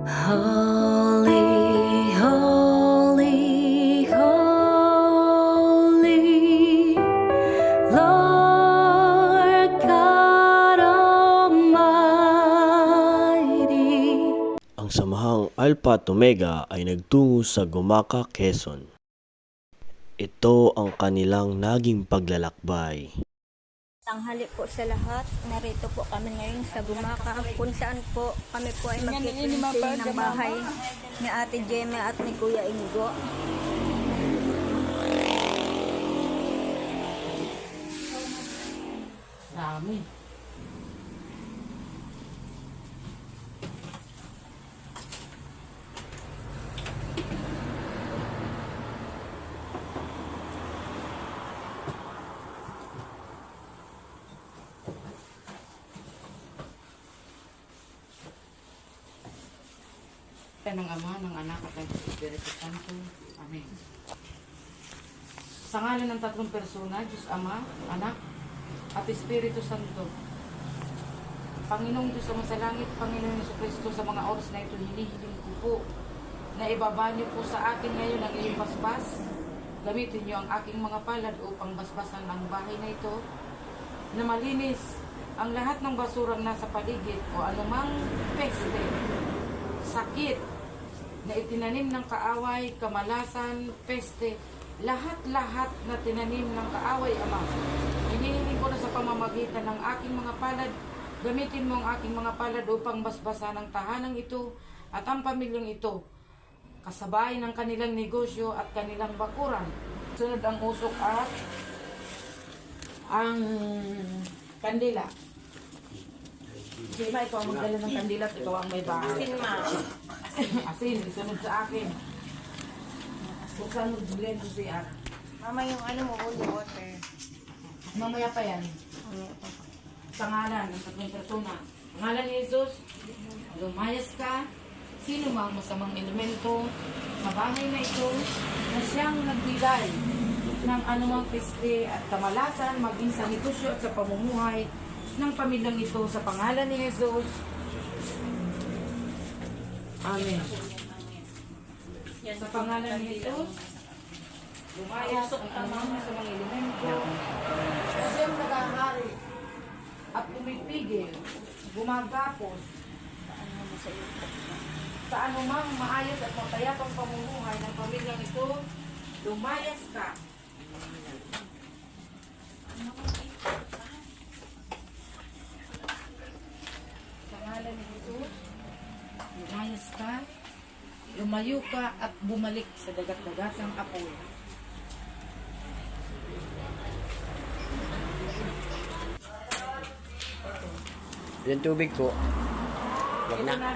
Holy, holy, holy, Lord God Almighty. Ang samahang Alpha at Omega ay nagtungo sa Gumaca, Quezon. Ito ang kanilang naging paglalakbay. Tanghali po sa lahat. Narito po kami ngayon sa Gumaca, kung saan po kami po ay magpiprinting ng bahay ni Ate Gemma at ni Kuya Inigo. Dami. Ng Ama, ng Anak at ng Espiritu Santo. Amen. Sa ngalan ng tatlong persona, Diyos Ama, Anak, at Espiritu Santo. Panginoong Diyos ang sa langit, Panginoong Jesucristo, sa mga oras na ito, hinihiling ko po na ibaba niyo po sa akin ngayon ang iyong basbas. Gamitin niyo ang aking mga palad upang basbasan ang bahay na ito, na malinis ang lahat ng basurang nasa paligid o anumang peste, sakit, na itinanim ng kaaway, kamalasan, peste, lahat-lahat na tinanim ng kaaway, Ama. Hinihiling ko na sa pamamagitan ng aking mga palad, gamitin mo ang aking mga palad upang basbasan ang tahanang ito at ang pamilyang ito, kasabay ng kanilang negosyo at kanilang bakuran. Sunod ang usok at ang kandila. Sima, ikaw ang magdala ng kandila at ikaw ang may bahay. Asin, ma. Asin, isunod sa akin. Kung saan mag-blend si At. Mama, yung ano mo, holy water. Mamaya pa yan. Sa ngalan ng tatlong persona. Sa ngalan ni Jesus, lumayas ka. Sino mang masamang elemento sa bahay na ito na siyang nagbigay ng anumang peste at kamalasan maging sa negosyo at sa pamumuhay ng pamilyang ito sa pangalan ni Jesus. Amen. Sa pangalan ni Jesus, lumayas ang anumang sa mga elemento na siyang nagahari at pumipigil, gumagapos sa anumang maayos at matayapang pamumuhay ng pamilyang ito. Lumayas ka. Sa ngalan ni Jesus, lumayas ka, lumayo ka at bumalik sa dagat-dagatang apoy. Yung tubig po. Wag na.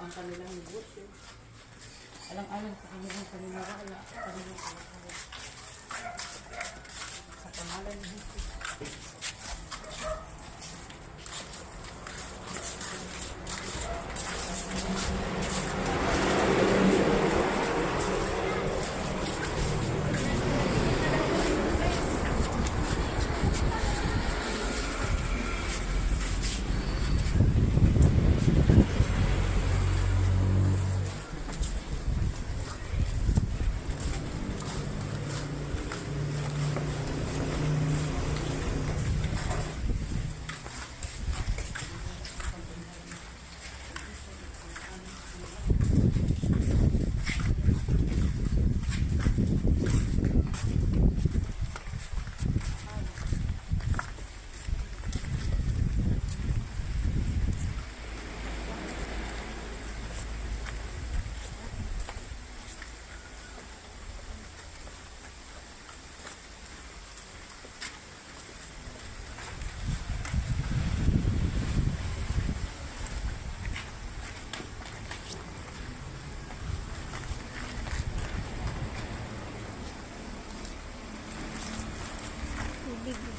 ang kanilang negosyo. Alang-alang sa kanilang paniniwala, sa kanilang kalakaran. Sa pangalan ni Jesus.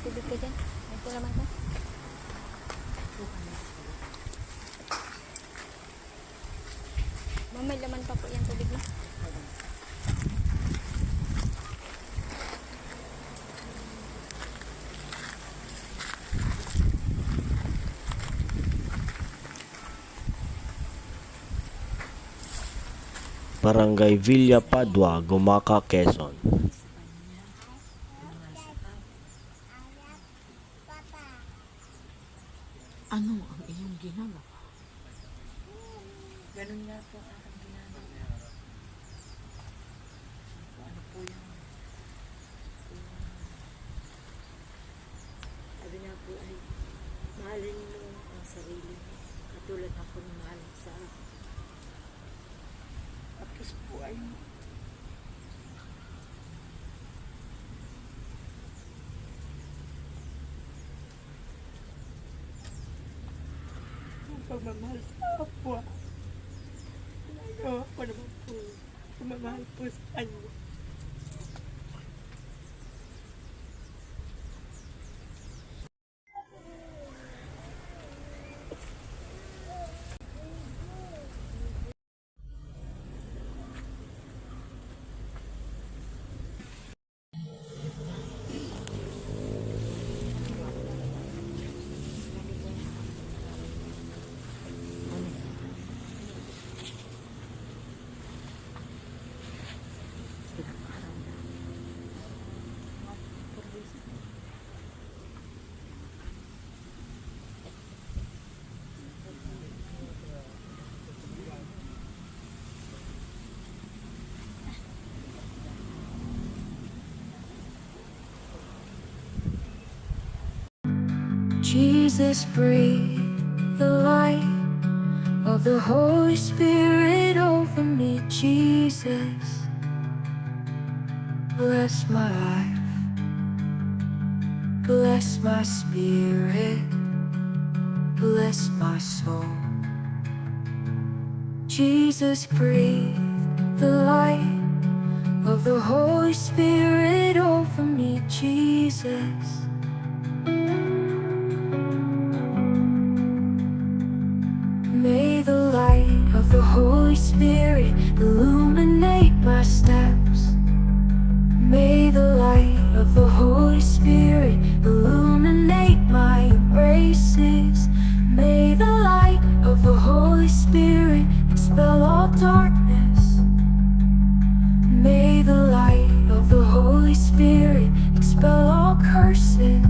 Tubig ka dyan. Ito naman ka. May laman pa po yung tubig mo. Barangay Villa Padua, Gumaca, Quezon. Ano ang iyong ginagawa? Ganun nga po ang aking ginagawa. Ano po yung sabi niya po ay mahalin mo ang sarili mo katulad ako ng mahal sa akin. Tapos po ay pagmamahal sa kapwa. Nagawa ko naman po. Pagmamahal po sa kanya. Jesus, breathe the light of the Holy Spirit over me. Jesus, bless my life, bless my spirit, bless my soul. Jesus, breathe the light of the Holy Spirit over me. Jesus, may the light of the Holy Spirit illuminate my steps. May the light of the Holy Spirit illuminate my embraces. May the light of the Holy Spirit expel all darkness. May the light of the Holy Spirit expel all curses.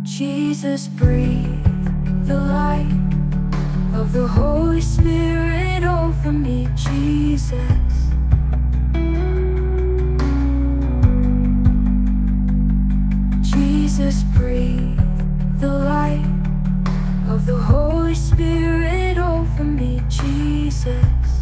Jesus, breathe the light of the Holy Spirit over me. Jesus, Jesus, breathe the light of the Holy Spirit over me. Jesus,